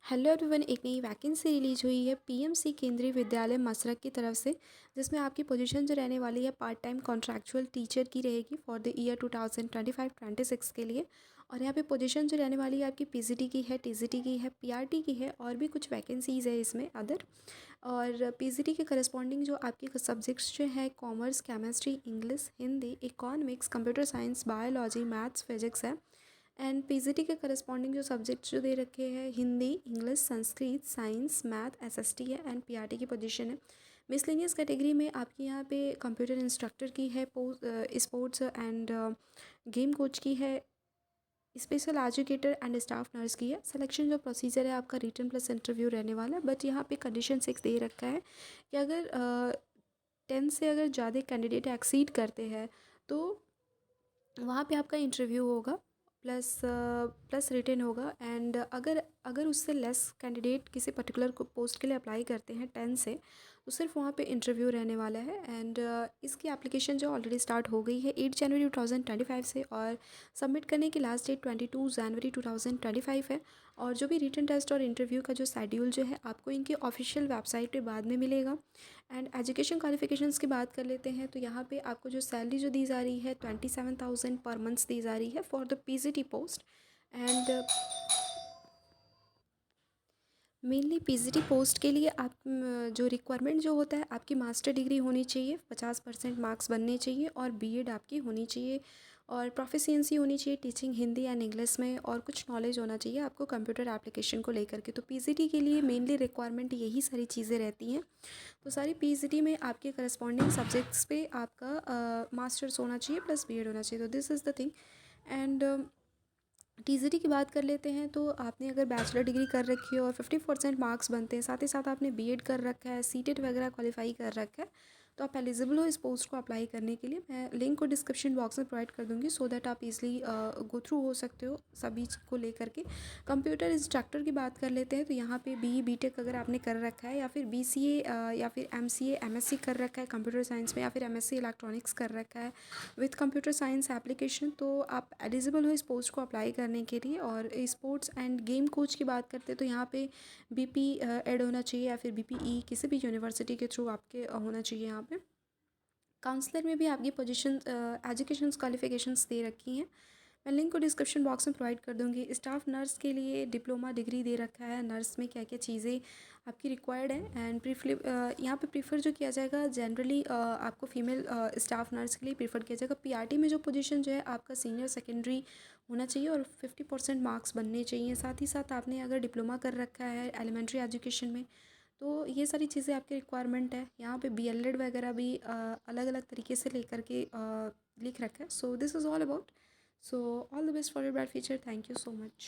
Hello everyone, एक नई vacancy release हुई है पीएमसी केंद्रीय विद्यालय मसरख की तरफ से, जिसमें आपकी पोजीशन जो रहने वाली है पार्ट टाइम कॉन्ट्रैक्चुअल टीचर की रहेगी फॉर द ईयर 2025-26 के लिए। और यहाँ पे पोजीशन जो रहने वाली है आपकी पीजीटी की है, टीजीटी की है, पीआरटी की है और भी कुछ वैकेंसीज़ है इसमें अदर। और पीजीटी के करस्पॉन्डिंग जो आपके सब्जेक्ट्स जो है commerce, chemistry, English, Hindi, economics, computer science, biology, maths, physics है। एंड पीजीटी के करस्पॉन्डिंग जो सब्जेक्ट्स जो दे रखे हैं Hindi, English, Sanskrit, science, math, SST है एंड पीआरटी की पोजीशन है। मिसलेनियस कैटेगरी में आपके यहाँ पे कंप्यूटर इंस्ट्रक्टर की है, स्पोर्ट्स एंड गेम कोच की है, special educator and staff nurse की है। सिलेक्शन जो प्रोसीजर है आपका रिटर्न प्लस इंटरव्यू रहने वाला है, बट यहाँ पे कंडीशन 6 दे रखा है कि अगर 10 से अगर ज़्यादा कैंडिडेट एक्सीड करते हैं तो वहाँ पे आपका इंटरव्यू होगा प्लस रिटन होगा। एंड अगर अगर उससे लेस कैंडिडेट किसी पर्टिकुलर पोस्ट के लिए अप्लाई करते हैं 10 से, तो सिर्फ वहाँ पे इंटरव्यू रहने वाला है। एंड इसकी एप्लीकेशन जो ऑलरेडी स्टार्ट हो गई है 8 जनवरी 2025 से, और सबमिट करने की लास्ट डेट 22 जनवरी 2025 है। और जो भी रिटन टेस्ट और इंटरव्यू का जो शेड्यूल जो है आपको इनकी ऑफिशियल वेबसाइट पे बाद में मिलेगा। एंड एजुकेशन क्वालिफिकेशंस की बात कर लेते हैं तो यहाँ पे आपको जो सैलरी जो दी जा रही है 27,000 पर मंथ दी जा रही है for the PGT post. And mainly PGT post के लिए आप जो रिक्वायरमेंट जो होता है आपकी मास्टर डिग्री होनी चाहिए, 50% मार्क्स बनने चाहिए और बीएड आपकी होनी चाहिए और प्रोफिशिएंसी होनी चाहिए टीचिंग हिंदी एंड इंग्लिश में, और कुछ नॉलेज होना चाहिए आपको कंप्यूटर एप्लीकेशन को लेकर के। तो पीजीटी के लिए मेनली रिक्वायरमेंट यही सारी चीज़ें रहती हैं। तो सारी पीजीटी में आपके करस्पॉन्डिंग सब्जेक्ट्स पे आपका मास्टर्स होना चाहिए प्लस बीएड होना चाहिए। तो this is the thing. And TGT की बात कर लेते हैं तो आपने अगर बैचलर डिग्री कर रखी है और 50% मार्क्स बनते हैं, साथ ही साथ आपने बीएड कर रखा है, सीटेट वगैरह क्वालिफाई कर रखा है, तो आप एलिजिबल हो इस पोस्ट को अप्लाई करने के लिए। मैं लिंक को डिस्क्रिप्शन बॉक्स में प्रोवाइड कर दूंगी सो दैट आप इजली गो थ्रू हो सकते हो सभी को लेकर के। कंप्यूटर इंस्ट्रक्टर की बात कर लेते हैं तो यहाँ पे बीटेक अगर आपने कर रखा है या फिर बीसीए या फिर एमसीए, एमएससी कर रखा है कंप्यूटर साइंस में, या फिर एमएससी इलेक्ट्रॉनिक्स कर रखा है विथ कंप्यूटर साइंस एप्लीकेशन, तो आप एलिजिबल हो इस पोस्ट को अप्लाई करने के लिए। और स्पोर्ट्स एंड गेम कोच की बात करते हैं तो यहाँ पे बीपी ऐड होना चाहिए या फिर बीपीई किसी भी यूनिवर्सिटी के थ्रू आपके होना चाहिए। यहाँ पे काउंसलर में भी आपकी पोजीशन एजुकेशन क्वालिफिकेशंस दे रखी हैं, मैं लिंक को डिस्क्रिप्शन बॉक्स में प्रोवाइड कर दूंगी। स्टाफ नर्स के लिए डिप्लोमा डिग्री दे रखा है, नर्स में क्या क्या चीज़ें आपकी रिक्वायर्ड है। एंड यहाँ पे प्रीफर जो किया जाएगा जनरली आपको फीमेल स्टाफ नर्स के लिए प्रीफर किया जाएगा। पीआरटी में जो पोजीशन जो है आपका सीनियर सेकेंडरी होना चाहिए और 50% मार्क्स बनने चाहिए। साथ ही साथ आपने अगर डिप्लोमा कर रखा है एलिमेंट्री एजुकेशन में, तो ये सारी चीज़ें आपकी रिक्वायरमेंट है। यहाँ पे बीएलएड वगैरह भी अलग अलग तरीके से लेकर के लिख रखा है। So this is all about. So all the best for your bright future. Thank you so much.